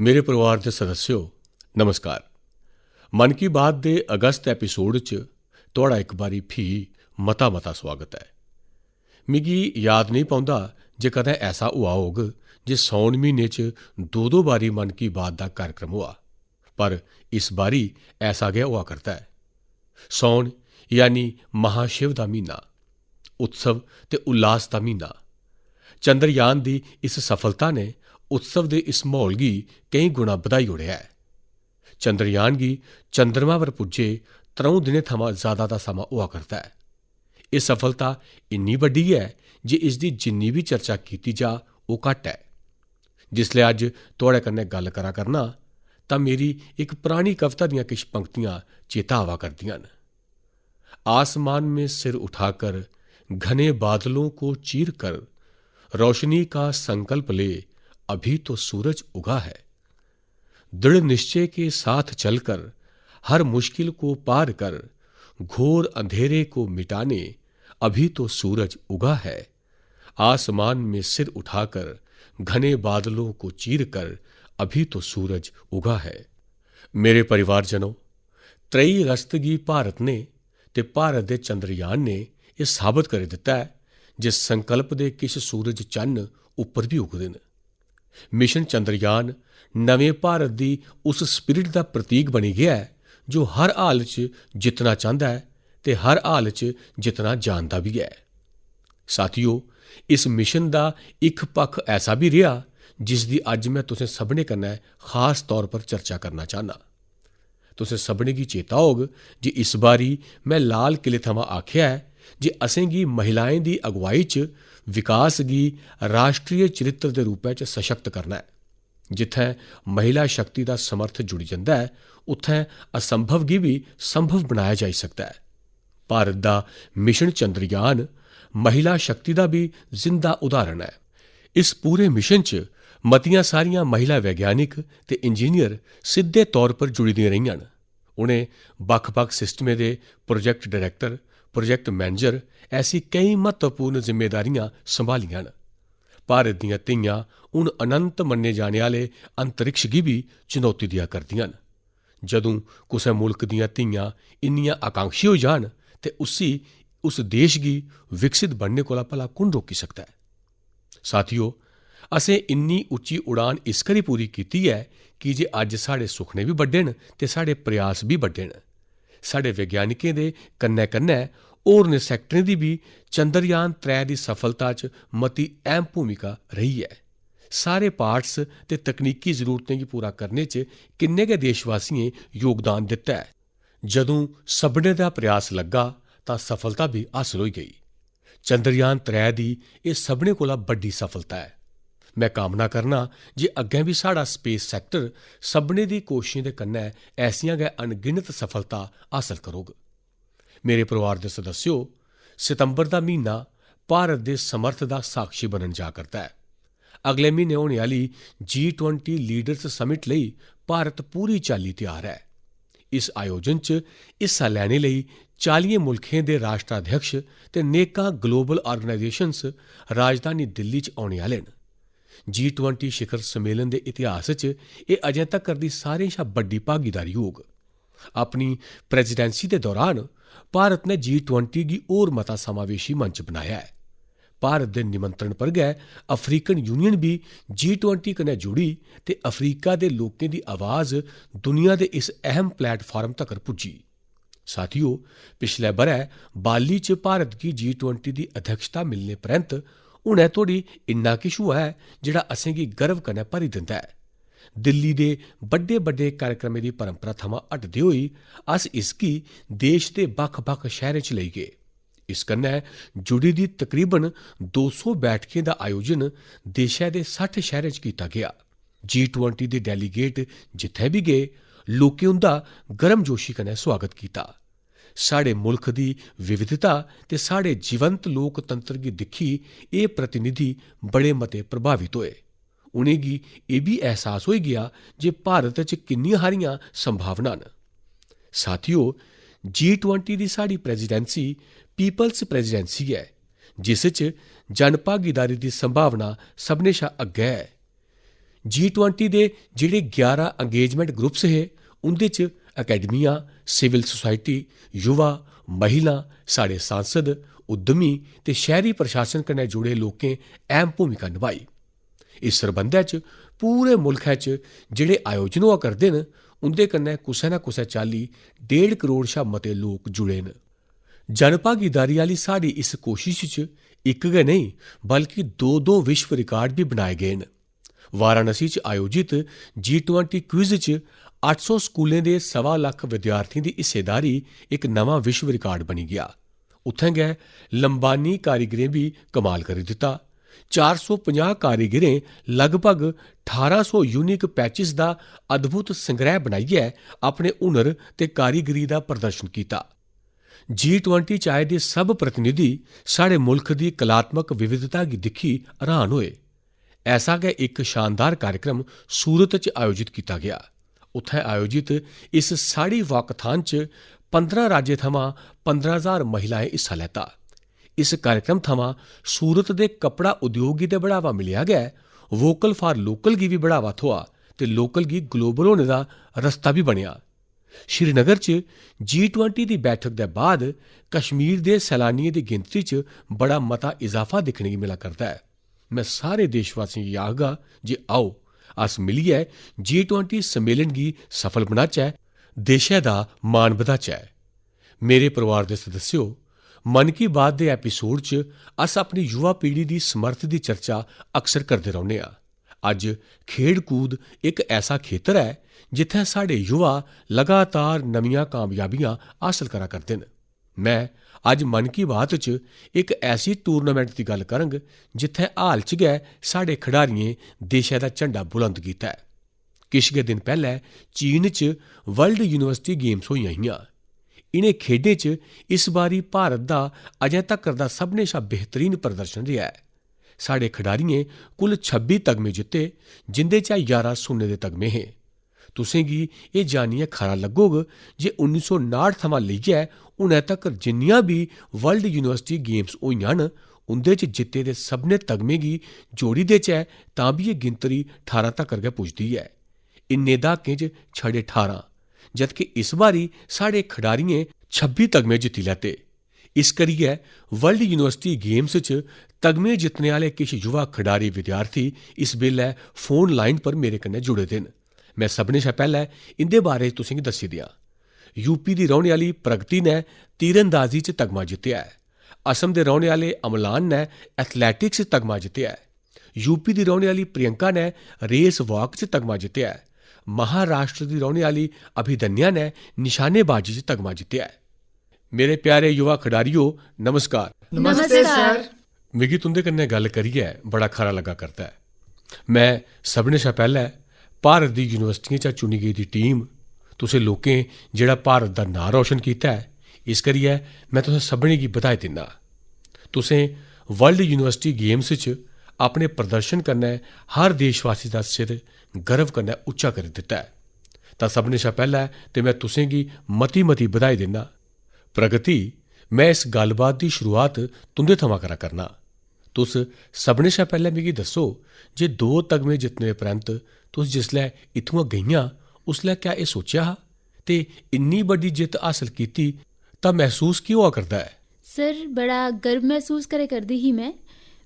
मेरे परिवार के सदस्यों नमस्कार। मन की बात के अगस्त एपीसोड च तुहाड़ा एक बारी भी मता स्वागत है। मिगी याद नहीं पौंदा जे कदें ऐसा हुआ होग जे सौन महीने च दो बारी मन की बात का कार्यक्रम हुआ, पर इस बारी ऐसा गया हुआ करता है। सौन यानी महाशिव का महीना, उत्सव ते उल्लास का महीना। चंद्रयान की इस सफलता ने उत्सव के इस माहौल की कई गुणा बधाई ओढ़िया है। चंद्रयान की चंद्रमा पर पुज्जे 3 दिनें थमां ज्यादा का समा हुआ करता है। यह सफलता इन्नी वड्डी है जे इसकी जिन्नी भी चर्चा की जा वो घट है। जिसले अज तुहाड़े कन्नै गल करा करना तां मेरी एक पुरानी कविता दियां किश पंक्तियां चेता आवा करदियां न। आसमान में सिर उठाकर घने बादलों को चीर कर रोशनी का संकल्प ले, अभी तो सूरज उगा है। दृढ़ निश्चय के साथ चलकर हर मुश्किल को पार कर घोर अंधेरे को मिटाने, अभी तो सूरज उगा है। आसमान में सिर उठाकर घने बादलों को चीर कर अभी तो सूरज उगा है। मेरे परिवारजनों, 23 अगस्त की भारत ने ते भारत के चंद्रयान ने यह साबित कर दिता है जिस संकल्प के किश सूरज चन्न उपर भी उगते हैं। मिशन चंद्रयान नवें भारत की उस स्पिरिट का प्रतीक बनी गया है जो हर हाल च जितना चाहता है ते हर हाल च जितना जानता भी है। साथियों, इस मिशन का एक पक्ष ऐसा भी रहा जिसकी अज मैं तुसें सबने कन्नै खास तौर पर चर्चा करना चाहना। तुसें सबने की चेता होग जे इस बारी मैं लाल किले थमां आख्या है जे असें गी महिलाएं की अगुवाई च विकास की राष्ट्रीय चरित्र के रूप में सशक्त करना है। जिथे महिला शक्ति का समर्थ जुड़ी जाता है, उत्थे असंभव की भी संभव बनाया जा सकता है। भारत का मिशन चंद्रयान महिला शक्ति का भी जिंदा उदाहरण है। इस पूरे मिशन च मतियां सारियां महिला वैज्ञानिक ते इंजीनियर सीधे तौर पर जुड़ी दी रही। उन्हें बख-बख सिस्टमें के प्रोजेक्ट डायरैक्टर, प्रोजेक्ट मैनेजर ऐसी कई महत्वपूर्ण जिम्मेदारियां संभालियां। भारत दीयां धीआं हुण अनंत मन्ने जाने वाले अंतरिक्ष की भी चुनौती दिया करदियां। जदों कुसै मुल्क दीआं धीआं इन्नियां आकांक्षी हो जान ते उस देश की विकसित बनने कोला भला कुण रोकी सकता है। साथियों, असें इन्नी उच्ची उड़ान इस करी पूरी की है कि जे अज साढ़े सुखने भी बड्डे न ते साढ़े प्रयास भी बड्डे न। साढ़े वैज्ञानिकें दे कन्नै कन्नै होरनें सैक्टरें दी भी चंद्रयान 3 की सफलता च मती अहम भूमिका रही है। सारे पार्ट्स ते तकनीकी जरूरतें गी पूरा करने च किन्ने गै देशवासियें योगदान दिता है। जदों सभनें दा प्रयास लग्गा तां सफलता भी हासिल होई गई। चंद्रयान 3 दी एह् सभनें कोला बड्डी सफलता है। मैं कामना करना जे अग्गें भी साढ़ा स्पेस सैक्टर सभनें दी कोशिशें दे कन्नै ऐसियां गै अनगिनत सफलता हासिल करोग। मेरे परिवार के सदस्यों, सितंबर का महीना भारत के समर्थ का साक्षी बनन जा करता है। अगले महीने होने वाली G20 लीडर्स समिट लई भारत पूरी चाल्ली तैयार है। इस आयोजन च हिस्सा लैने लई 40 मुल्खें दे राष्ट्राध्यक्ष ते नेकां ग्लोबल ऑर्गेनाइजेशंस राजधानी दिल्ली च औने आह्ले न। G20 शिखर सम्मेलन के इतिहास च एह् अजें तक्कर दी सारें शा बड्डी भागीदारी होग। अपनी प्रेजिडेंसी के दौरान भारत ने G20 गी होर मता समावेशी मंच बनाया है। भारत के निमंत्रण पर गै अफ्रीकन यूनियन भी G20 कन्नै जुड़ी ते अफ्रीका के लोकें की आवाज़ दुनिया के इस अहम प्लेटफार्म तक पुज्जी। साथियों, पिछले ब'रै बाली च भारत की G20 की अध्यक्षता मिलने परैंत हुणे तोड़ी इन्ना किश हुआ है जिहड़ा असेंगी गर्व कन्नै भरी दिंदा है। दिल्ली दे बड्डे बड्डे कार्यक्रमें की परंपरा थमां हटदे होई अस इसगी देश के बक्ख-बक्ख शहरें च लेई गे। इस कन्नै जुड़ी दी तकरीबन 200 बैठकें का आयोजन देशै दे 60 शहरें च कीता गया। G20 दे डेलीगेट जित्थै भी गए, लोकें उंदा गर्मजोशी कन्नै स्वागत कीता। साढ़े मुल्ख की विविधता ते साढ़े जीवंत लोकतंत्र की दिक्खी एह् प्रतिनिधि बड़े मते प्रभावित होए। उनेंगी एह् भी एहसास होई गया जे भारत च किन्नियां हारियां संभावनां न। साथियों, G20 की साड़ी प्रेजिडेंसी पीपल्स प्रेजिडेंसी है, जिस च जन भागीदारी की संभावना सभनें शा अग्गै है। G20 दे जेह्ड़े 11 अंगेजमेंट ग्रुप्स हे उंदे च अकैडमियां, सिविल सोसाइटी, युवा, महिलां, साढ़े सांसद, उद्यमी ते शहरी प्रशासन कन्नै जुड़े लोकें अहम भूमिका निभाई। इस सरबंधै च पूरे मुल्खै च जेह्ड़े आयोजन होआ करदे न उंदे कन्नै कुसै ना कुसै चाल्ली 1.5 करोड़ शा मते लोक जुड़े न। जनभागीदारी आह्ली साढ़ी इस कोशिश च इक गै नेईं बल्कि 2 विश्व रिकार्ड बी बनाए गे न। वाराणसी च आयोजित G20 क्विज च 800 स्कूलें दे 1.25 लक्ख विद्यार्थियें दी हिस्सेदारी इक नमां विश्व रिकार्ड बनी गेआ। उत्थें गै लंबानी कारीगरें भी कमाल करी दित्ता। 450 कारीगरें लगभग 1800 यूनिक पैचिस दा अद्भुत संग्रह बनाइयै अपने हुनर ते कारीगरी दा प्रदर्शन कीता। G20 च आए दे सब प्रतिनिधि साढ़े मुल्ख दी कलात्मक विविधता गी दिक्खी हैरान होए। ऐसा गै इक शानदार कार्यक्रम सूरत च आयोजित कीता गया। उत्थें आयोजित इस साड़ी वाकथान च 15 राज्यें थमां 15,000 महिलाएं हिस्सा लैता। इस कार्यक्रम थमां सूरत दे कपड़ा उद्योग गी ते बढ़ावा मिलेआ गै, वोकल फॉर लोकल गी भी बढ़ावा थ्होआ ते लोकल गी ग्लोबल होने दा रस्ता भी बनेआ। श्रीनगर च G20 दी बैठक दे बाद कश्मीर दे सैलानियें दी गिनतरी च बड़ा मता इजाफा दिक्खने गी मिला करदा है। मैं सारे देशवासियों गी आखगा जे आओ अस मिलियै G20 सम्मेलन गी सफल बनाचै, देशै दा मान बधाचै। मेरे परिवार दे सदस्यो, मन की बात दे एपीसोड च अस अपनी युवा पीढ़ी दी समर्थ दी चर्चा अक्सर करदे रौह्ने आं। अज्ज खेड कूद इक ऐसा खेतर है जित्थै साढ़े युवा लगातार नमियां कामयाबियां हासल करा करदे न। मैं अज्ज मन की बात च इक ऐसी टूर्नामेंट दी गल्ल करंग जित्थै हाल च गै साढ़े खिडारियें देशै दा झंडा बुलंद कीता है। किश गै दिन पैह्ले चीन च वर्ल्ड यूनिवर्सिटी गेम्स होइयां हियां। इनें खेड्डें च इस बारी भारत दा अजें तक्कर दा सभनें शा बेहतरीन प्रदर्शन रेहा है। साढ़े खिडारियें कुल 26 तगमे जित्ते, जिंदे चा 11 सुन्ने दे तगमे हे। तुसें गी एह् जानियै खरा लग्गोग जे 1959 थमां लेइयै हुनै तक्कर जिन्नियां बी वर्ल्ड यूनिवर्सिटी गेम्स होइयां न उंदे च जित्ते दे सभनें तगमें गी जोड़ी देचै तां बी एह् गिनतरी 18 तक्कर गै पुजदी ऐ। इन्ने दहाकें च छड़े 18, जदकि इस बारी साढ़े खिडारियें 26 तगमे जित्ती लैते। इस करियै वर्ल्ड यूनिवर्सिटी गेम्स च तगमे जित्तने आह्ले किश युवा खिडारी विद्यार्थी इस बेल्लै फोन लाइन पर मेरे कन्नै जुड़े दे न। मैं सभनें शा पैह्ले इंदे बारे च तुसेंगी दस्सी देआं। यूपी दी रौह्ने आह्ली प्रगति ने तीरंदाजी च तगमा जित्तेआ है। असम दे रौह्ने आह्ले अमलान ने एथलैटिक्स च तगमा जित्तेआ है। यूपी दी रौह्ने आह्ली प्रियंका ने रेस वॉक च तगमा जित्तेआ है। महाराष्ट्र दी रौह्ने आह्ली अभिधन्या ने निशानेबाजी च तगमा जित्तेआ है। मेरे प्यारे युवा खिडारियो, नमस्कार। नमस्ते सर। मिगी तुंदे कन्नै गल्ल करियै बड़ा खरा लग्गा करदा है। मैं सभनें शा पैह्ले भारत दी यूनिवर्सिटियें चा चुनी गेदी टीम, तुसें लोकें जेह्ड़ा भारत दा नांऽ रोशन कीता है, इस करियै मैं तुसें सभनें गी बधाई दिन्ना। तुसें वर्ल्ड यूनिवर्सिटी गेम्स च अपने प्रदर्शन कन्नै हर देशवासी दा सिर गर्व कन्नै उच्चा करी दित्ता है। तां सभनें शा पैह्ले ते मैं तुसें गी मती मती बधाई दिन्ना। प्रगति, मैं इस गल्लबात दी शुरुआत तुंदे थमां करा करना। तुस सभनें शा पैह्ले मिगी दस्सो जे 2 तगमे जित्तने परैंत तुस जिसलै इत्थुआं गेइयां उसलै क्या एह् सोचेआ हा ते इन्नी बड्डी जित्त हासल कीती तां महसूस की होआ करदा है? सर, बड़ा गर्व महसूस करे करदी ही मैं।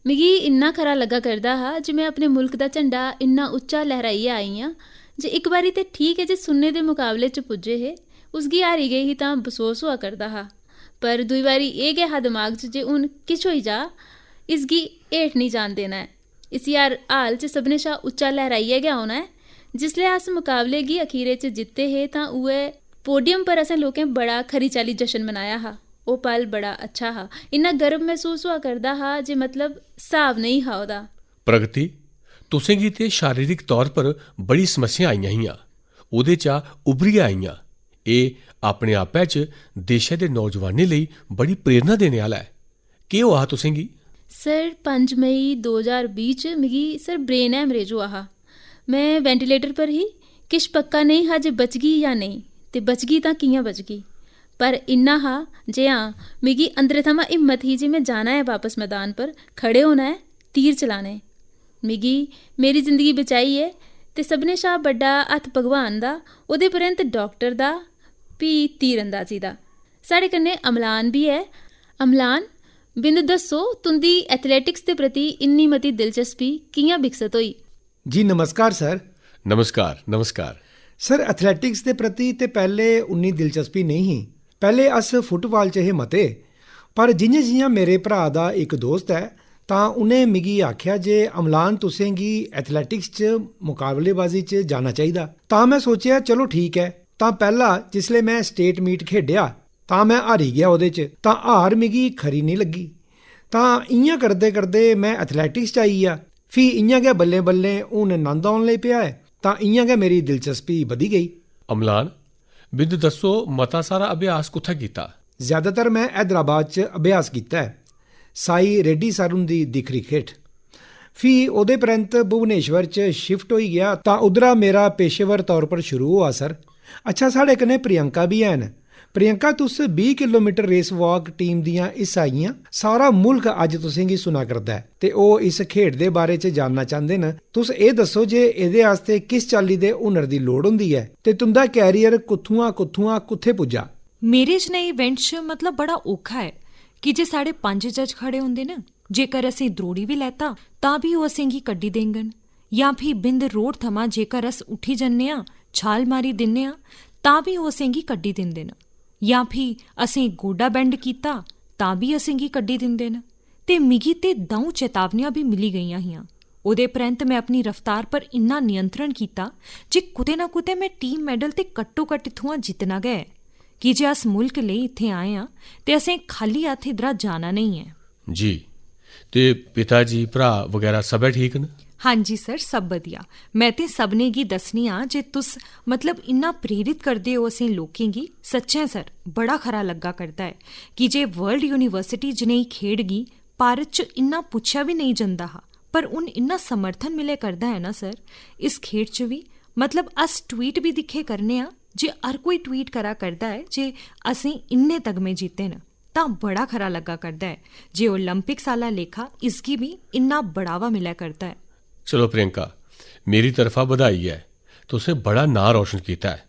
मिगी इन्ना खरा लग्गा करदा हा जे मैं अपने मुल्क दा झंडा इन्ना उच्चा लहराइयै आई आं जे इक बारी ते ठीक है जे सुन्ने दे मुकाबले च पुज्जे हे, उसगी हारी गेई ही तां बसोस होआ करदा हा। पर दुई बारी एह् गै हा दमाग च जे हून किश होई जा, इसगी हेठ नहीं जान देना है। इसी हाल च सभनें शा उच्चा लहराइयै गै औना है। जिसलै अस मुकाबले गी अखीरे च जित्ते हे तां उ'ऐ पोडियम पर असें लोकें बड़ा खरी चाल्ली जश्न मनाया हा। ओह् पल बड़ा अच्छा हा। इन्ना गर्व महसूस होआ करदा हा जे मतलब स्हाब नहीं हा ओह्दा। प्रगति, तुसें गी ते शारीरिक तौर पर बड़ी समस्या आइयां हियां, ओह्दे चा उभरियै आइयां। एह् अपने आपै च देशै दे नौजवानें लेई बड़ी प्रेरणा देने आह्ला है। केह् होआ हा तुसें गी? सर, 5 मई 2020 च मिगी सर ब्रेन हैमरेज होआ हा। मैं वेंटिलेटर पर ही। किश पक्का नहीं हा जे बचगी या नेईं, ते बचगी तां कि'यां बचगी। पर इन्ना हा जे हां, मिगी अंदरै थमां हिम्मत ही जे मैं जाना है वापस मैदान पर, खड़े होना है, तीर चलाने। मिगी मेरी जिंदगी बचाई है ਤੇ ਸਭਨੇ ਸ਼ਾ ਵੱਡਾ ਹੱਥ ਭਗਵਾਨ ਦਾ, ਉਹਦੇ ਪਰੰਤ ਡਾਕਟਰ ਦਾ, ਵੀ तीरंदाजी ਦਾ। ਸਾਡੇ ਕन्ने अमलान भी है। अमलान, बिंद दस्सो तुंदी एथलैटिक्स ਦੇ ਪ੍ਰਤੀ ਇੰਨੀ ਮਤੀ ਦਿਲਚਸਪੀ ਕਿਵੇਂ ਵਿਕਸਿਤ ਹੋਈ? जी नमस्कार सर। ਨਮਸਕਾਰ ਨਮਸਕਾਰ। सर एथलैटिक्स ਦੇ ਪ੍ਰਤੀ ਤੇ ਪਹਿਲੇ ਉਨੀ ਦਿਲਚਸਪੀ ਨਹੀਂ ਸੀ। ਪਹਿਲੇ ਅਸ ਫੁੱਟਬਾਲ 'ਚ ਇਹ ਮਤੇ, ਪਰ ਜਿਵੇਂ ਜਿਵੇਂ ਮੇਰੇ ਭਰਾ ਦਾ ਇੱਕ ਦੋਸਤ ਹੈ ਤਾਂ ਉਹਨੇ ਮਿਗੀ ਆਖਿਆ ਜੇ ਅਮਲਾਨ ਤੁसें गी एथलैटिक्स 'ਚ ਮੁਕਾਬਲੇਬਾਜ਼ੀ 'ਚ ਜਾਣਾ ਚਾਹੀਦਾ। ਤਾਂ ਮੈਂ ਸੋਚਿਆ ਚਲੋ ਠੀਕ ਹੈ। ਤਾਂ ਪਹਿਲਾਂ ਜਿਸਲੇ ਮੈਂ ਸਟੇਟ ਮੀਟ ਖੇਡਿਆ ਤਾਂ ਮੈਂ ਹਾਰੀ ਗਿਆ ਉਹਦੇ 'ਚ, ਤਾਂ ਹਾਰ ਮਿਗੀ ਖਰੀ ਨਹੀਂ ਲੱਗੀ। ਤਾਂ ਇਆਂ ਕਰਦੇ ਕਰਦੇ ਮੈਂ ਐਥਲੈਟਿਕਸ 'ਚ ਆਈ ਆ। ਫਿਰ ਇਆਂ ਗਿਆ ਬੱਲੇ ਬੱਲੇ ਹੁਣ ਆਨੰਦ ਆਉਣ ਲਈ ਪਿਆ ਹੈ। ਤਾਂ ਇਆਂ ਗਿਆ ਮੇਰੀ ਦਿਲਚਸਪੀ ਵਧੀ ਗਈ। ਅਮਲਾਨ, ਬਿੰਦ ਦੱਸੋ ਮਤਾ ਸਾਰਾ ਅਭਿਆਸ ਕਿੱਥੇ ਕੀਤਾ? ਜ਼ਿਆਦਾਤਰ ਮੈਂ हैदराबाद 'ਚ ਅਭਿਆਸ ਕੀਤਾ ਹੈ, ਸਾਈ ਰੈਡੀ ਸਾरून ਦੀ ਦਿਖ ਰਿਖੇਟ। ਫਿਰ ਉਹਦੇ ਪ੍ਰੰਤ ਭੁਵਨੇਸ਼ਵਰ 'ਚ ਸ਼ਿਫਟ ਹੋਈ ਗਿਆ ਤਾਂ ਉਧਰਾ ਮੇਰਾ ਪੇਸ਼ੇਵਰ ਤੌਰ ਪਰ ਸ਼ੁਰੂ ਹੋਆ ਸਰ। ਅੱਛਾ, ਸਾਡੇ ਕਨੇ ਪ੍ਰਿयंका भी हैन। प्रियंका, तुस 20 किलोमीटर रेस वॉक टीम दियां हिस्सा आईयां। सारा मुल्क अज तुसें गी सुना करदा है ते ओह् इस खेड दे बारे च जानना चाहंदे न। तुस एह् दस्सो जे एह्दे आस्ते किस चाल्ली दे हुनर दी लोड़ हुंदी है ते तुंदा कैरियर कुत्थुआं कुत्थे पुज्जा? मेरे च नए इवेंट च मतलब बड़ा औखा है कि जे साढ़े 5 जज खड़े होंदे न, जेकर असीं द्रोड़ी भी लैता तां भी ओह् असें गी कड्डी देंगन, या फिर बिंद रोड थमां जेकर अस उठी जन्ने आं, छाल मारी दिन्ने आं तां भी ओह् असें गी कड्डी दिंदे न, या फिर असें गोडा बैंड कीता तां भी असें गी कड्डी दिंदे न। ते मिगी ते दऊं चेतावनियां भी मिली गईयां हियां। ओह्दे परैंत मैं अपनी रफ्तार पर इन्ना नियंत्रण कीता जे कुते ना कुते मैं टीम मैडल ते घट्टो घट्ट इत्थुआं जित्तना गै कि जे अस मुल्क लेई इत्थे आए आं ते असें खाली हत्थ इद्धरा जाना नहीं है। जी, ते पिता जी भरा वगैरह सब ठीक न? हाँ जी सर, सब वधिया। मैं ते सबने गी दसनी आं जे तुस मतलब इन्ना प्रेरित करदे हो असें लोकें गी। सच्चें सर बड़ा खरा लग्गा करदा है कि जे वर्ल्ड यूनिवर्सिटी जनेही खेड गी भारत च इन्ना पुच्छया भी नहीं जंदा हा, पर हुन इन्ना समर्थन मिले करदा है ना सर इस खेड च भी। मतलब अस ट्वीट भी दिखे करने आं, जे हर कोई ट्वीट करा करदा है जे असें इन्ने तगमे जीते न, तां बड़ा खरा लग्गा करदा है जे ओलंपिक्स आला लेखा इसगी भी इन्ना बढ़ावा मिले करदा है। चलो प्रियंका, मेरी तरफा बधाई है, तुसें बड़ा नां रोशन कीता है।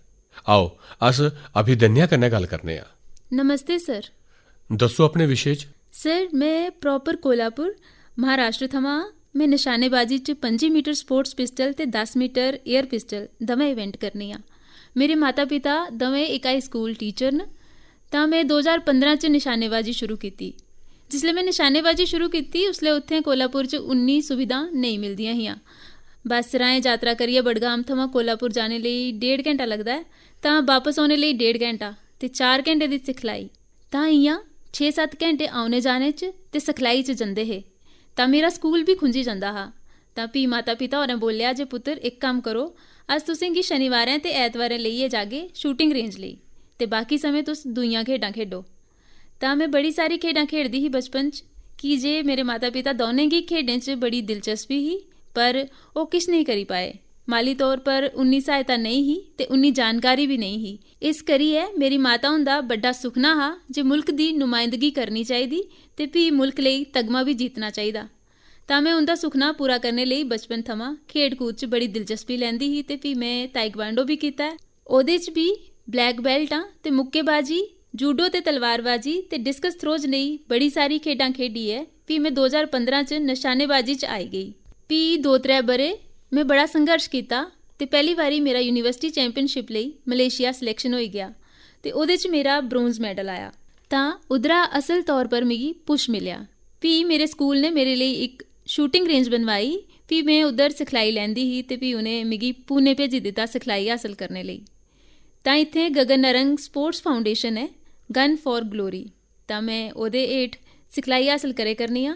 आओ अस अभिदन्या कन्नै गल करने आं। नमस्ते सर। दस्सो अपने विशे च। सर मैं प्रॉपर कोल्हापुर महाराष्ट्र थमां। मैं निशानेबाजी च 25 मीटर स्पोर्ट्स पिस्टल ते 10 मीटर एयर पिस्टल दमें इवेंट करनी आ। मेरे माता पिता दमें इक हाई स्कूल टीचर न। तां मैं 2015 च निशानेबाजी शुरू कीती। जिसले मैं निशानेबाजी शुरू की उसले उत्थे कोल्हापुर च उन्नी सुविधा नहीं मिलदियां हियां। बस राहें यात्रा करिए बडगाम थमां कोल्हापुर जाने लई 1.5 घंटा लगदा है, तां वापस आने लई 1.5 घंटा ते 4 घंटे दी सिखलाई। तां इ'यां 6-7 घंटे आने जाने च ते सिखलाई च जंदे हे। तां मेरा स्कूल भी खुंजी जंदा हा। तां भी माता पिता होरें बोलिया जे पुत्तर इक कम्म करो, अस तुसें गी शनिवारें ते ऐतवारें लेइयै जागे शूटिंग रेंज लेई, ते बाकी समें तुस दूइयां खेढां खेढो। तां मैं बड़ी सारी खेढां खेढदी ही बचपन च, कि जे मेरे माता पिता दौनें गी खेढें च बड़ी दिलचस्पी ही, पर ओह् किश नहीं करी पाए। माली तौर पर उन्नी सहायता नहीं ही ते उन्नी जानकारी भी नहीं ही। इस करियै मेरी माता हुंदा बड्डा सुखना हा जे मुल्क दी नुमाइंदगी करनी चाहिदी ते भी मुल्क लेई तगमा भी जीतना चाहिदा। तां मैं उंदा सुखना पूरा करने लेई बचपन थमां खेड कूद च बड़ी दिलचस्पी लैंदी ही ते भी मैं ताइक्वांडो भी कीता है। ओह्दे च भी ब्लैक बेल्ट आं ते मुक्केबाजी, जूडो ते तलवारबाजी ते डिस्कस थ्रो जनेही बड़ी सारी खेडां खेडी है। भी मैं 2015 च निशानेबाजी च आई गई। भी 2-3 बरे मैं बड़ा संघर्ष किया ते पहली बारी मेरा यूनिवर्सिटी चैंपीयनशिप लई मलेशिया सिलेक्शन होई गया ते ओह्दे च मेरा ब्रोंज मैडल आया। तां उधरा असल तौर पर मिगी पुश मिलिया। भी मेरे स्कूल ने मेरे लिए एक शूटिंग रेंज बनवाई। भी मैं उधर सिखलाई लैंदी ही ते भी उ'नें मिगी पुणे भेजी दित्ता सिखलाई हासल करने लेई। तां इत्थे गगन नरंग स्पोर्ट्स फाउंडेशन है, गन फॉर ग्लोरी। तां मैं ओह्दे हेठ सिखलाई हासल करे करनी आं।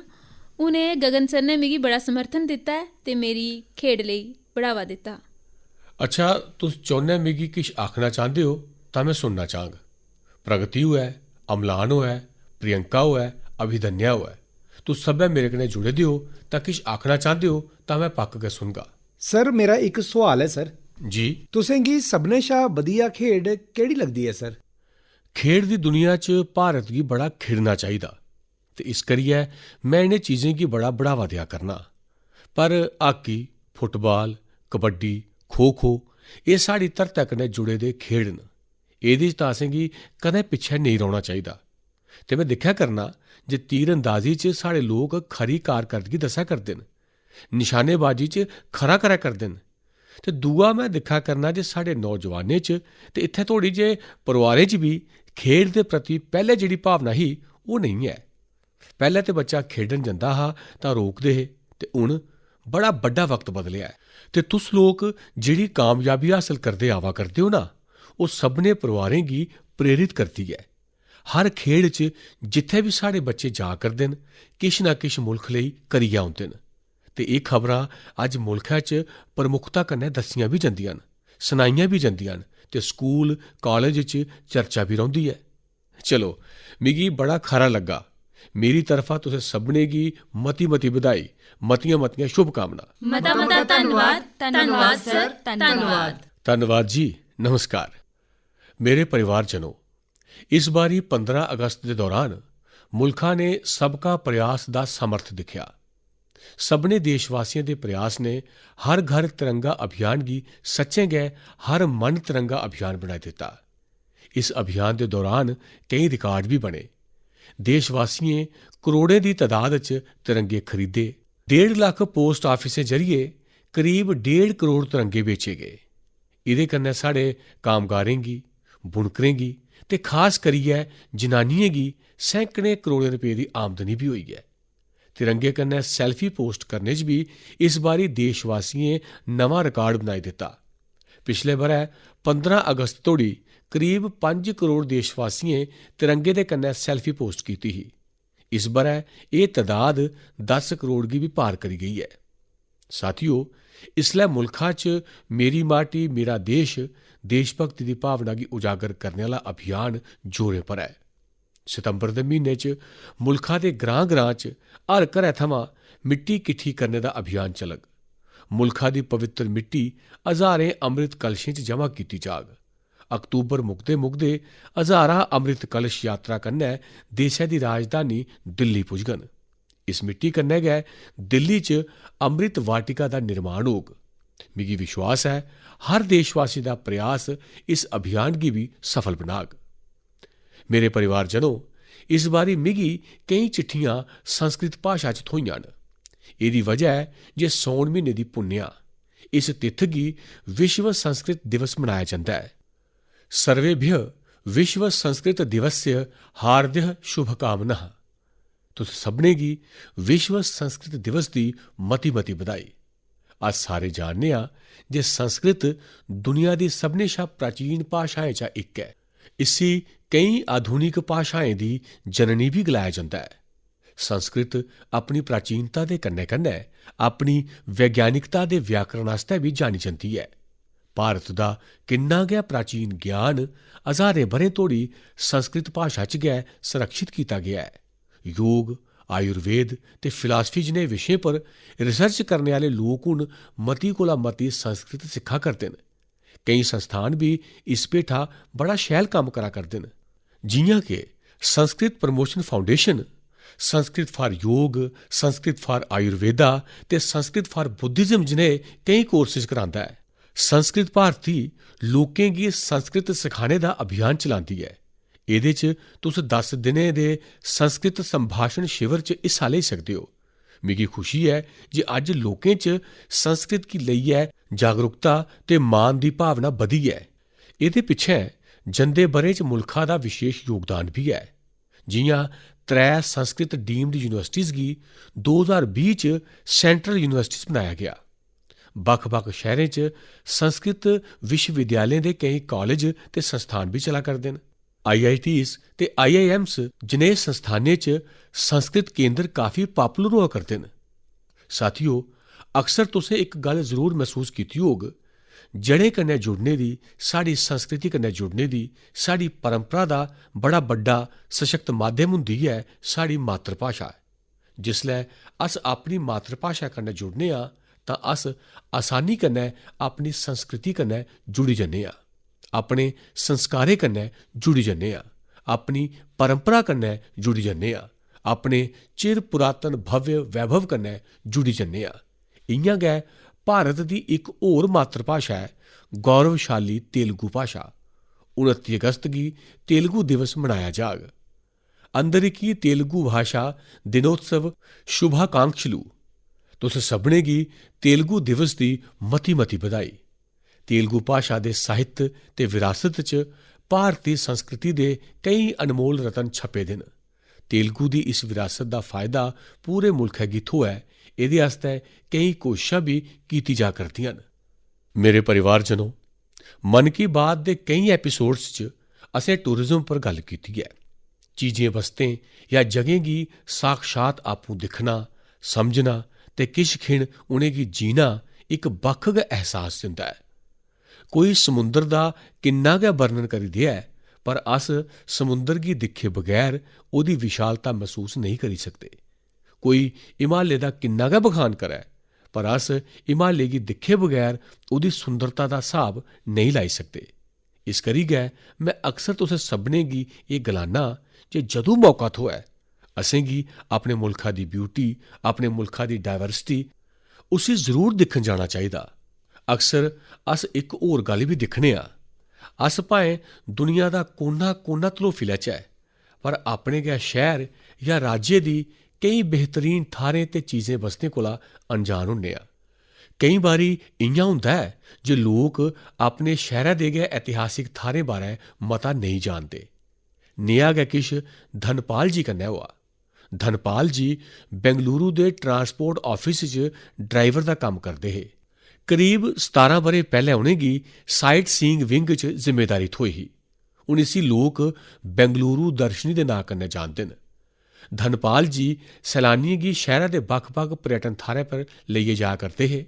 उ'नें गगन सर ने मिगी बड़ा समर्थन दित्ता है ते मेरी खेड लेई बढ़ावा दित्ता। अच्छा, तुस चाहुंदे मिगी किश आखना चाहंदे हो तां मैं सुनना चाहंग। प्रगति होऐ, अमलान होऐ, प्रियंका होऐ, अभिदन्या होऐ, तुस सब्भै मेरे कन्नै जुड़े दे हो तां किश आखना चाहंदे हो तां मैं पक्क गै सुनगा। सर मेरा एक सवाल है सर जी। तुसें गी सभनें शा वधिया खेड केह्ड़ी लगदी है सर? खेड दी दुनिया च भारत गी बड़ा खिड़ना चाहिदा ते इस करियै मैं इनें चीजें गी बड़ा बढ़ावा देआ करना। पर हाकी, फुटबाल, कबड्डी, खो खो एह् साढ़ी धरती कन्नै जुड़े दे खेड न। एह्दे च तां असेंगी कदें पिच्छें नेईं रौह्ना चाहिदा। ते में दिक्खेआ करना जे तीरअंदाजी च साढ़े लोक खरी कारकर्दगी दस्सा करदे न, निशानेबाजी च खरा करै करदे न। ते दूआ में दिक्खा करना जे साढ़े नौजवानें च ते इत्थै धोड़ी जे परोआरें च बी खेड दे प्रति पैह्लें जेह्ड़ी भावना ही ओह नेईं ऐ। पैह्लें ते बच्चा खेढन जंदा हा तां रोकदे हे, ते हून बड़ा बड्डा वक्त बदलेआ ऐ। ते तुस लोक जेह्ड़ी कामयाबी हासल करदे आवा करदे हो ना, ओह् सभनें परोआरें गी प्रेरित करदी ऐ। हर खेड च जित्थै बी साढ़े बच्चे जा करदे न, किश ना किश मुल्ख लेई करियै औंदे न। ते एह् खबरां अज्ज मुल्खै च प्रमुखता कन्नै दस्सियां बी जंदियां न, सनाइयां बी जंदियां न, ते स्कूल कालेज च चर्चा बी रौंह्दी ऐ। चलो, मिगी बड़ा खरा लग्गा। मेरी तरफा तुसें सभनें गी मती मती बधाई, मतियां मतियां शुभकामनां। मता मता धन्नवाद। धन्नवाद सर, धन्नवाद। धन्नवाद जी, नमस्कार। मेरे परिवारजनों, इस बारी 15 अगस्त दे दौरान मुल्खा ने सबका प्रयास दा समर्थ दिक्खेआ। सभनें देशवासियों दे प्रयास ने हर घर तिरंगा अभियान गी सच्चें गै हर मन तिरंगा अभियान बनाई दित्ता। इस अभियान दे दौरान केईं रिकार्ड भी बने। देशवासियें करोड़ें दी तादाद च तिरंगे खरीदे। 1.5 लक्ख पोस्ट आफिसें जरिए करीब 1.5 करोड़ तिरंगे बेचे गए। एह्दे कन्नै साढ़े कामगारें गी, बुनकरें गी ते खास करियै जनानियें गी सैकड़ें करोड़ें रपेऽ दी आमदनी भी होई ऐ। तिरंगे कन्नै सैल्फी पोस्ट करने च बी इस बारी देशवासियें नमां रिकार्ड बनाई दित्ता। पिछले ब'रै 15 अगस्त तोड़ी करीब 5 करोड़ देशवासियें तिरंगे दे कन्नै सैल्फी पोस्ट कीती ही। इस ब'रै एह् तदाद 10 करोड़ गी भी पार करी गेई ऐ। साथियो, इसलै मुल्खा च मेरी माटी मेरा देश देशभक्ति दी भावना गी उजागर करने आह्ला अभियान जोरें पर ऐ। सितंबर दे म्हीने च मुल्खा दे ग्रां ग्रां च हर घरै थमां मिट्टी किट्ठी करने दा अभियान चलग। मुल्खा दी पवित्र मिट्टी हजारें अमृत कलशें च जमा कीती जाग। अक्तूबर मुकदे मुकदे हजारां अमृत कलश यात्रा कन्नै देशै दी राजधानी दिल्ली पुजगन। इस मिट्टी कन्नै गै दिल्ली च अमृत वाटिका दा निर्माण होग। मिगी विश्वास ऐ हर देशवासी दा प्रयास इस अभियान गी भी सफल बनाग। मेरे परिवारजनों, इस बारी मिगी केईं चिट्ठियां संस्कृत भाशा च थ्होइयां न। एह्दी वजह ऐ जे सौन म्हीने दी पुन्नेआ इस तित्थ गी विश्व संस्कृत दिवस मनाया जंदा ऐ। सर्वेभ्य विश्व संस्कृत दिवस्य हार्दिक शुभकामनाः। तुस सभनें गी विश्व संस्कृत दिवस दी मती मती बधाई। अस सारे जानने आं जे संस्कृत दुनिया दी सभनें शा प्राचीन भाशाएं चा इक ऐ। इसी केईं आधुनिक भाशाएं दी जननी भी गलाया जंदा ऐ। संस्कृत अपनी प्राचीनता दे कन्नै कन्नै अपनी वैज्ञानिकता दे व्याकरण आस्तै भी जानी जंदी ऐ। भारत दा किन्ना गै प्राचीन ज्ञान हजारें ब'रें तोड़ी संस्कृत भाशा च गै संरक्षित कीता गेआ ऐ। योग, आयुर्वेद ते फिलासफी जनेह् विशें पर रिसर्च करने आह्ले लोक हून मती कोला मती संस्कृत सिक्खा करदे न। केईं संस्थान भी इस पेठा बड़ा शैल कम्म करा करदे न, जि'यां कि Sanskrit promotion foundation, Sanskrit for योग, संस्कृत फॉर आयुर्वेदा ते संस्कृत फॉर बुद्धिज्म जनेह् केईं कोर्सेज करांदा ऐ। संस्कृत भारती लोकें गी संस्कृत सखाने दा अभियान चलांदी ऐ। एह्दे च तुस 10 दिनें दे संस्कृत संभाषण शिविर च हिस्सा लेई सकदे हो। मिगी खुशी ऐ जे अज्ज लोकें च संस्कृत गी लेइयै जागरूकता ते मान दी भावना बधी ऐ। एह्दे पिच्छें जंदे ब'रे च मुल्खा दा विशेष योगदान भी ऐ। जि'यां 3 संस्कृत डीम्ड यूनिवर्सिटीज़ गी 2020 च सेंट्रल यूनिवर्सिटीज़ बनाया गेआ। बक्ख-बक्ख शैह्रें च संस्कृत विश्वविद्यालयें दे केईं कालेज ते संस्थान भी चला करदे न। IITs ते IIMs जनेह् संस्थानें च संस्कृत केंद्र काफी पॉपुलर होआ करदे न। साथियो, अक्सर तुसें इक गल्ल जरूर महसूस कीती होग, जड़ें कन्नै जुड़ने दी, साढ़ी संस्कृति कन्नै जुड़ने दी, साढ़ी परंपरा दा बड़ा बड्डा सशक्त माध्यम होंदी ऐ साढ़ी मातृभाशा। जिसलै अस अपनी मातृभाशा कन्नै जुड़ने आं तां अस आसानी कन्नै अपनी संस्कृति कन्नै जुड़ी जन्ने आं, अपने संस्कारें कन्नै जुड़ी जन्ने आं, अपनी परंपरा कन्नै जुड़ी जन्ने आं, अपने चिर पुरातन भव्य वैभव कन्नै जुड़ी जन्ने आं। इ'यां गै ਭਾਰਤ ਦੀ ਇੱਕ ਹੋਰ ਮਾਤਰ ਭਾਸ਼ਾ ਹੈ गौरवशाली तेलुगु भाषा। 29 अगस्त गी तेलुगु दिवस मनाया जाग। अंदरिकी तेलुगु भाषा दिनोत्सव शुभाकांक्षलु। तुस सभनें गी तेलुगु दिवस दी मती मती बधाई। तेलुगु भाषा दे साहित्य ते विरासत च भारती संस्कृति दे कई अनमोल रतन छपे दे न। तेलुगु दी इस विरासत दा फायदा पूरे मुल्खै गी थ्होऐ, इहदे आस्तै कई कोशिशां भी कीती जा करदियां न। मेरे परिवारजनों, मन की बात दे कई एपीसोड्स च असें टूरिज्म पर गल कीती है। चीजें बस्तें या जगहें गी साक्षात आपूं दिक्खना, समझना ते किश खिण उ'नेंगी जीना इक बक्ख गै एहसास दिंदा ऐ। कोई समुंदर दा किन्ना गै वर्णन करी देऐ, पर अस समुंदर गी दिक्खे बगैर ओह्दी विशालता महसूस नहीं करी सकदे। कोई हिमालय दा किन्ना गै बखान करै, पर अस हिमालय गी दिक्खे बगैर ओह्दी सुंदरता दा स्हाब नेईं लाई सकदे। इस करी गै मैं अक्सर तुसें सभनें गी एह् गलाना जे जदूं मौका थ्होऐ असें गी अपने मुल्खा दी ब्यूटी, अपने मुल्खा दी डाइवर्सिटी उसी जरूर दिक्खन जाना चाहिदा। अक्सर अस इक होर गल्ल बी दिक्खने आं, अस भाएं दुनिया दा कोना कोना तलोफी लैचै, पर अपने गै शैह्र या राज्य दी केईं बेहतरीन थाह्रें ते चीजें बस्तें कोला अनजान होन्ने आं। केईं बारी इ'यां होंदा ऐ जे लोक अपने शैह्रा दे गै ऐतिहासिक थाह्रें बारै मता नेईं जानदे। नेहा गै किश धनपाल जी कन्नै होआ। धनपाल जी बेंगलुरु दे ट्रांसपोर्ट आफिस च ड्राइवर दा कम्म करदे हे। करीब 17 ब'रे पैह्लें उ'नेंगी साइट सीइंग विंग च जिम्मेदारी थ्होई ही। हून इसी लोक बेंगलुरु दर्शनी दे नां कन्नै जानदे न। धनपाल जी सैलानियें गी शैह्रा दे बक्ख-बक्ख पर्यटन थाह्रें पर लेइयै जा करदे हे।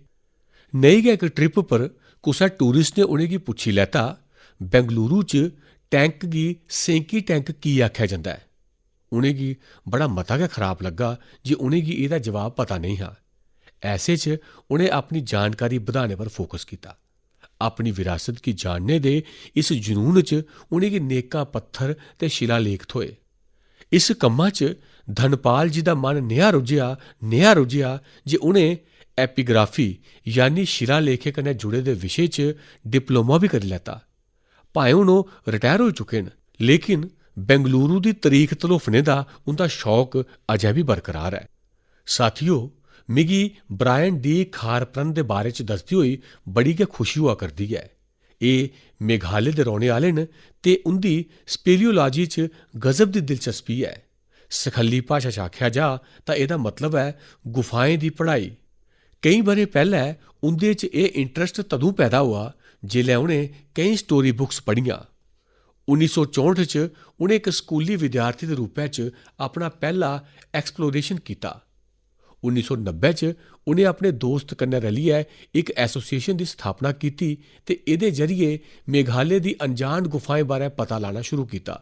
नेही गै इक ट्रिप पर कुसै टूरिस्ट ने उ'नेंगी पुच्छी लैता, बेंगलुरु च टैंक गी सेंकी टैंक की आखेआ जंदा ऐ? उ'नेंगी बड़ा मता गै खराब लग्गा जे उ'नेंगी एह्दा जवाब पता नेईं हा। ऐसे च उ'नें अपनी जानकारी बधाने पर फोकस कीता। अपनी विरासत गी जानने दे इस जुनून च उ'नेंगी नेकां पत्थर ते शिलालेख थ्होए। इस कम्मा च धनपाल जी दा मन नेहा रुज्झेआ जे उ'नें एपीग्राफी यानी शिलालेखें कन्नै जुड़े दे विशे च डिप्लोमा बी करी लैता। भाएं हून ओह् रिटायर होई चुके न, लेकिन बेंगलुरु दी तरीख तलोफने दा उंदा शौक अजें बी बरकरार ऐ। साथियो, मिगी ब्रायन डी खारप्रन दे बारे च दसदे होई बड़ी गै खुशी होआ करदी ऐ। एह् मेघालय दे रौह्ने आह्ले न ते उंदी स्पेलियोलॉजी च गजब दी दिलचस्पी ऐ। सखल्ली भाशा च आखेआ जा तां एह्दा मतलब ऐ गुफाएं दी पढ़ाई। केईं ब'रे पैह्लें उंदे च एह् इंटरस्ट तदूं पैदा होआ जेल्लै उ'नें केईं स्टोरी बुक्स पढ़ियां। 1964 च उ'नें इक स्कूली विद्यार्थी दे रूपै च अपना पैह्ला एक्सप्लोरेशन कीता। 1990 च उ'नें अपने दोस्त कन्नै रलियै इक एसोसिएशन दी स्थापना कीती ते एह्दे जरिए मेघालय दी अनजान गुफाएं बारै पता लाना शुरू कीता।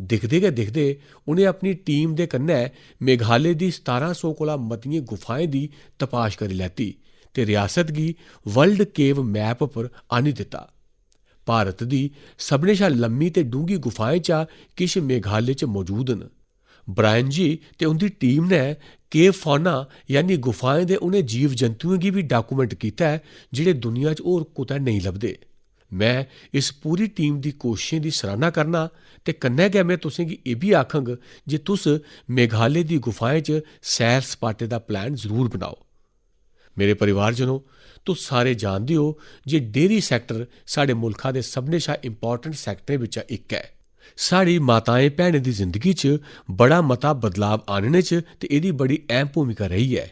दिखदे गै दिखदे उ'नें अपनी टीम दे कन्नै मेघालय दी 1700 कोला मतियें गुफाएं दी तपाश करी लैती ते रियासत गी वर्ल्ड केव मैप पर आह्नी दित्ता। भारत दी सभनें शा लम्मी ते डूंह्गी गुफाएं चा किश मेघालय च मौजूद न। ब्रायन जी ते उंदी टीम ने केव फौना यानी गुफाएं दे उ'नें जीव जंतुएं गी बी डाकूमेंट कीता ऐ जेह्ड़े दुनिया च होर कुतै नेईं लभदे। मैं इस पूरी टीम दी कोशिशें दी सराह्ना करना ते कन्नै गै मैं तुसें गी एह् बी आखङ जे तुस मेघालय दी गुफाएं च सैर सपाटे दा प्लान जरूर बनाओ। मेरे परिवारजनों, तुस सारे जानदे हो जे डेयरी सैक्टर साढ़े मुल्खा दे सभनें शा इंपॉर्टेंट सैक्टरें बिच्चा इक ऐ। साढ़ी माताएं भैनें दी जिंदगी च बड़ा मता बदलाव आह्नने च ते एह्दी बड़ी अहम भूमिका रेही ऐ।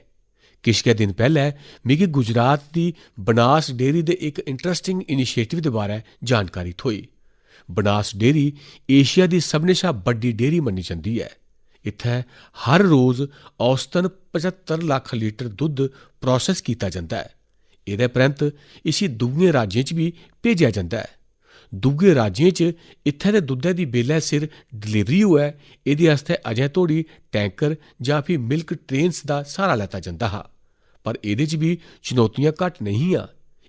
किश गै दिन पैह्लें मिगी गुजरात दी बनास डेयरी दे इक इंटरस्टिंग इनिशिएटिव दे बारै जानकारी थ्होई। बनास डेयरी एशिया दी सभनें शा बड्डी डेयरी मन्नी जंदी ऐ। इत्थै हर रोज औसतन 75 लक्ख लीटर दुद्ध प्रोसैस कीता जंदा ऐ। एह्दे परैंत इसी दूए राज्यें च बी भेजेआ जंदा ऐ। दूए राज्यें च इत्थै दे दुद्धै दी बेल्लै सिर डिलीवरी होऐ, एह्दे आस्तै अजें तोड़ी टैंकर जां फ्ही मिल्क ट्रेन्स दा सहारा लैता जंदा हा। पर एह्दे च बी चुनौतियां घट्ट नेईं हियां।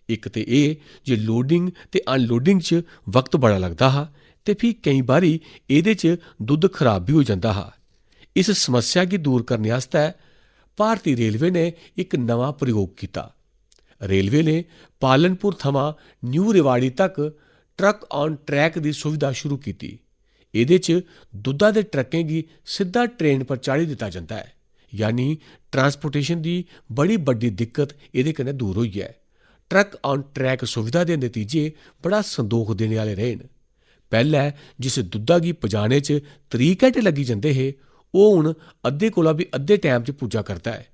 इक ते एह् जे लोडिंग ते अनलोडिंग च वक्त बड़ा लगदा हा ते फ्ही केईं बारी एह्दे च दुद्ध खराब बी होई जंदा हा। इस समस्या गी दूर करने आस्तै भारती रेलवे ने इक नवां प्रयोग कीता। रेलवे ने पालनपुर थमां न्यू रेवाड़ी तक ट्रक ऑन ट्रैक की सुविधा शुरू की। ਇਹਦੇ 'ਚ ਦੁੱਧਾਂ ਦੇ ਟਰੱਕਾਂ गी ਸਿੱਧਾ ਟ੍ਰੇਨ पर ਚਾੜੀ ਦਿੱਤਾ ਜਾਂਦਾ ਹੈ, यानी ट्रांसपोर्टेशन की बड़ी बड़ी दिक्कत ਇਹਦੇ कन्नै दूर हुई है। ट्रक ऑन ट्रैक सुविधा के नतीजे बड़ा संदोख देने वाले रहे न। पहले जिस दुद्धा गी पजाने च 3 घंटे लगी जाते हे, वो हुण अद्धे कोला भी अद्धे टाइम च पुज्जा करता है।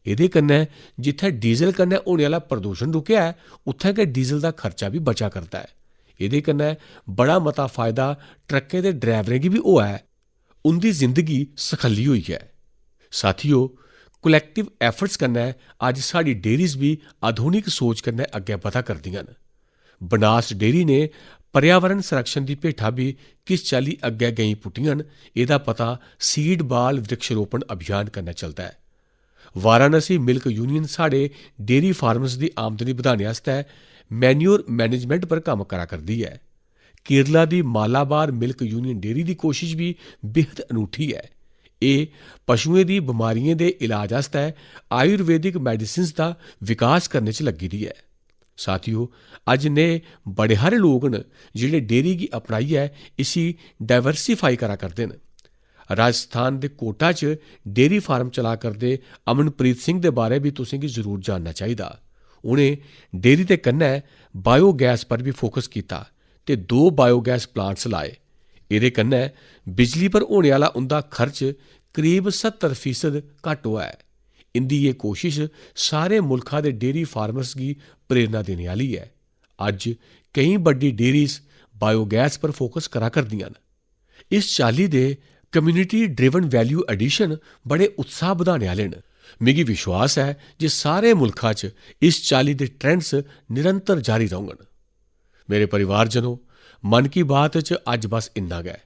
ਇਹਦੇ कन्नै जिथे डीजल कन्नै होने वाला प्रदूषण रुकिया है, उत्थे के डीजल का खर्चा भी बचा करता है। ਇਹਦੇ कन्नै बड़ा मता फायदा ट्रकें के ड्राइवरें की भी होआ है, उनकी जिंदगी सखली हुई है। साथियों, कलैक्टिव एफर्ट्स कन्नै अज साड़ी डेयरीज भी आधुनिक सोच कन्नै अग्गे बधा करदियां न। बनास डेयरी ने पर्यावरण संरक्षण की भेठा भी किस चाली अग्गे गई पुट्टियां न, ਇਹਦਾ पता सीड बाल वृक्षारोपण अभियान कन्नै चलता है। वाराणसी मिल्क यूनियन साढ़े डेयरी फार्मर्स की आमदनी बढ़ाने आस्तै मैन्योर मैनेजमेंट पर काम करा करती है। केरला की मालाबार मिल्क यूनियन डेयरी की कोशिश भी बेहद अनूठी है। ये पशुएं की बीमारियों के इलाज आस्तै आयुर्वेदिक मैडिसिन्स का विकास करने च लगी दी है। साथियों, अज ने बड़े हारे लोग न जिहड़े डेयरी की अपनाइयै इसी डाइवर्सीफाई करा करते हैं। राजस्थान के कोटा च डेयरी फार्म चला करते अमनप्रीत सिंह के बारे भी तुसें गी जरूर जानना चाहिए। उन्हें डेयरी के कन्नै बायोगैस पर भी फोकस किया ते 2 बायोगैस प्लांट्स लाए। ਇਹਦੇ कन्नै बिजली पर होने वाला उनका खर्च करीब 70% घट हुआ है। इनकी ये कोशिश सारे मुल्खा के डेयरी फार्मर्स की प्रेरणा देने वाली है। अज कई बड़ी डेयरीज बायोगैस पर फोकस करा करदियां न। इस चाली दे कम्यूनिटी ड्रिवन वैल्यू एडिशन बड़े उत्साह बढ़ाने वाले न। मिगी विश्वास है जे सारे मुल्खा च इस चाली दे ट्रेंड्स निरंतर जारी रहंगन। मेरे परिवारजनों, मन की बात च अज बस इन्ना गै।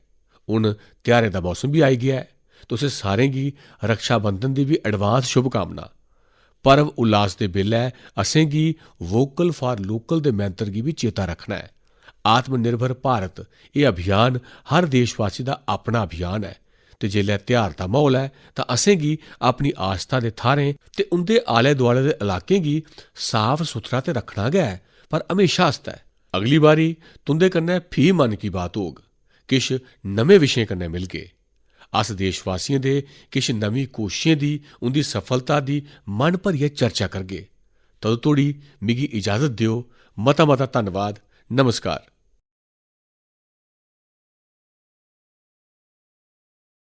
हुण त्योहारें दा मौसम भी आई गया है। तुसें सारें गी रक्षा बंधन दी भी एडवांस शुभकामना। पर्व उल्लास दे बेल्लै असें गी वोकल फॉर लोकल दे मंत्र गी भी चेता रखना है। आत्मनिर्भर भारत ये अभियान हर देशवासी दा अपना अभियान है, ते जेल्लै त्यौहार दा माहौल है तां असें गी अपनी आस्था दे थाह्रें ते उंदे आले दुआले दे इलाकें गी साफ सुथरा ते रखना गै है, पर हमेशा आस्तै। अगली बारी तुंदे कन्नै फ्ही मन की बात होग, किश नमें विशें कन्नै मिलगे। अस देशवासियों दे किश नवीं कोशिशें दी, उंदी सफलता दी मन भरियै चर्चा करगे। तदों तोड़ी मिगी इजाजत दियो। मता मता धन्नवाद। नमस्कार।